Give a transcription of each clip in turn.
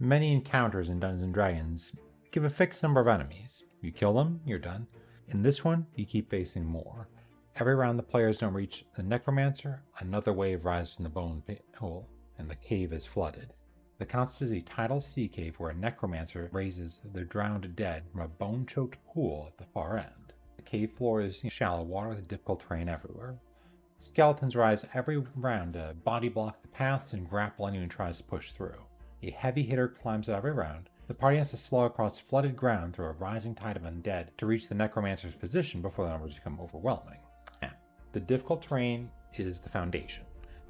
Many encounters in Dungeons & Dragons give a fixed number of enemies. You kill them, you're done. In this one, you keep facing more. Every round the players don't reach the Necromancer, another wave rises from the bone hole, and the cave is flooded. The concept is a tidal sea cave where a Necromancer raises the drowned dead from a bone-choked pool at the far end. The cave floor is shallow water with difficult terrain everywhere. Skeletons rise every round to body block the paths and grapple anyone who tries to push through. A heavy hitter climbs out every round. The party has to slow across flooded ground through a rising tide of undead to reach the Necromancer's position before the numbers become overwhelming. The difficult terrain is the foundation.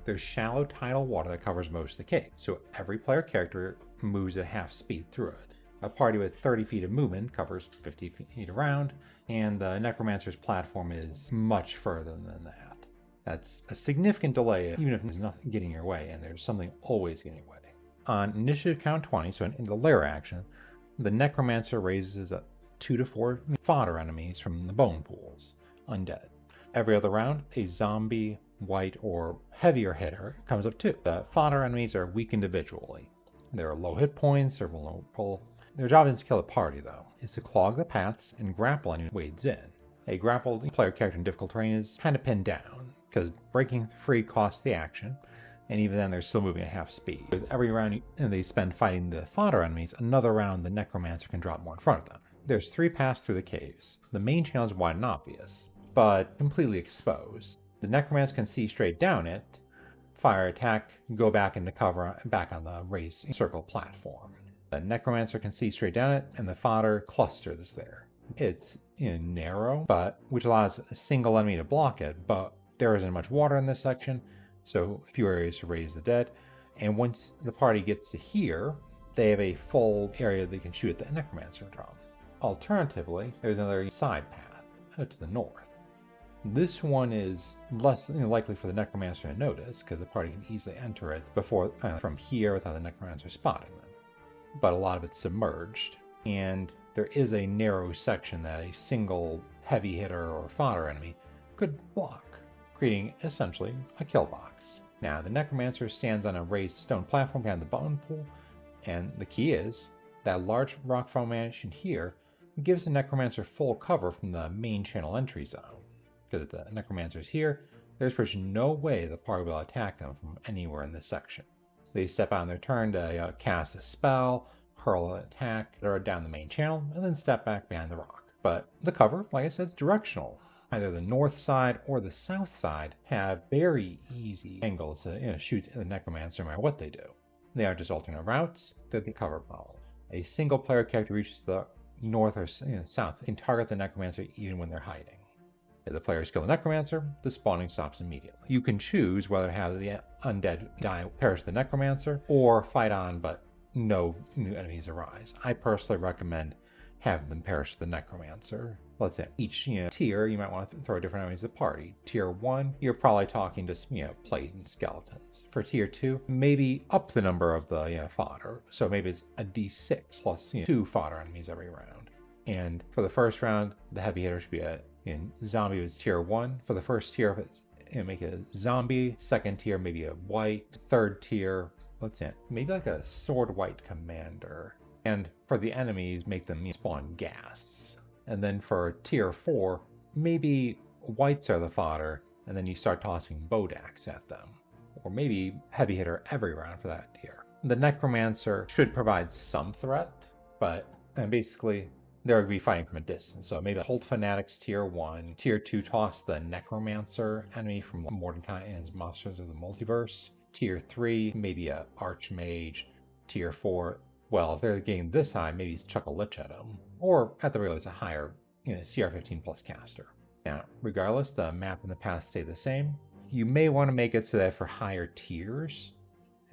There's shallow tidal water that covers most of the cave, so every player character moves at half speed through it. A party with 30 feet of movement covers 50 feet around, and the Necromancer's platform is much further than that. That's a significant delay, even if there's nothing getting your way, and there's something always getting your way. On initiative count 20, so in the lair action, the Necromancer raises up 2 to 4 fodder enemies from the bone pools, undead. Every other round, a zombie, white, or heavier hitter comes up too. The fodder enemies are weak individually. They're low hit points, they're vulnerable. Their job isn't to kill the party though, it's to clog the paths and grapple anyone who wades in. A grappled player character in difficult terrain is kind of pinned down, because breaking free costs the action, and even then they're still moving at half speed. With every round they spend fighting the fodder enemies, another round the Necromancer can drop more in front of them. There's 3 paths through the caves. The main channel is wide and obvious, but completely exposed. The Necromancer can see straight down it, fire attack, go back into cover, back on the raised circle platform. The Necromancer can see straight down it, and the fodder cluster that's there. It's narrow, but which allows a single enemy to block it, but there isn't much water in this section, so few areas to raise the dead. And once the party gets to here, they have a full area they can shoot at the Necromancer from. Alternatively, there's another side path to the north. This one is less likely for the Necromancer to notice, because the party can easily enter it before from here without the Necromancer spotting them. But a lot of it's submerged, and there is a narrow section that a single heavy hitter or fodder enemy could block, creating essentially a kill box. Now, the Necromancer stands on a raised stone platform behind the bone pool, and the key is that large rock formation here gives the Necromancer full cover from the main channel entry zone. Because if the Necromancer's here, there's pretty much no way the party will attack them from anywhere in this section. They step out on their turn to cast a spell, hurl an attack, or down the main channel, and then step back behind the rock. But the cover, like I said, is directional. Either the north side or the south side have very easy angles to shoot the Necromancer no matter what they do. They are just alternate routes, they're the cover model. A single player character reaches the north or south can target the Necromancer even when they're hiding. If the players kill the Necromancer, the spawning stops immediately. You can choose whether to have the undead perish the Necromancer, or fight on but no new enemies arise. I personally recommend having them perish the Necromancer. Let's say each tier, you might want to throw different enemies to the party. Tier 1, you're probably talking just plate and skeletons. For tier 2, maybe up the number of the fodder. So maybe it's a d6 plus 2 fodder enemies every round. And for the first round, the heavy hitter should be in zombie is tier 1. For the first tier, make a zombie. Second tier, maybe a white. Third tier, let's say maybe like a sword white commander. And for the enemies, make them spawn ghasts. And then for tier 4, maybe whites are the fodder, and then you start tossing Bodax at them. Or maybe heavy hitter every round for that tier. The Necromancer should provide some threat, but basically they're going to be fighting from a distance. So maybe hold Fanatics tier 1. Tier 2, toss the Necromancer enemy from Mordenkainen's Monsters of the Multiverse. Tier 3, maybe a Archmage. Tier 4, well, if they're getting this high, maybe chuck a Lich at them. Or at the very least, a higher CR15 plus caster. Now, regardless, the map and the path stay the same. You may want to make it so that for higher tiers,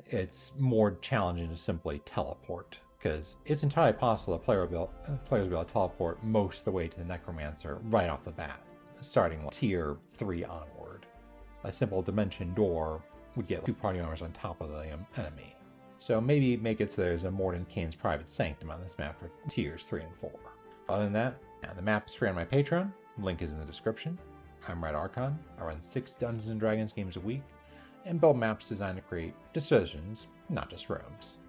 it's more challenging to simply teleport, because it's entirely possible that players will be able to teleport most of the way to the Necromancer right off the bat, starting like tier 3 onward. A simple dimension door would get 2 party members on top of the enemy. So maybe make it so there's a Mordenkainen's Private Sanctum on this map for tiers 3 and 4. Other than that, the map is free on my Patreon. Link is in the description. I'm Red Archon. I run 6 Dungeons & Dragons games a week and build maps designed to create decisions, not just rooms.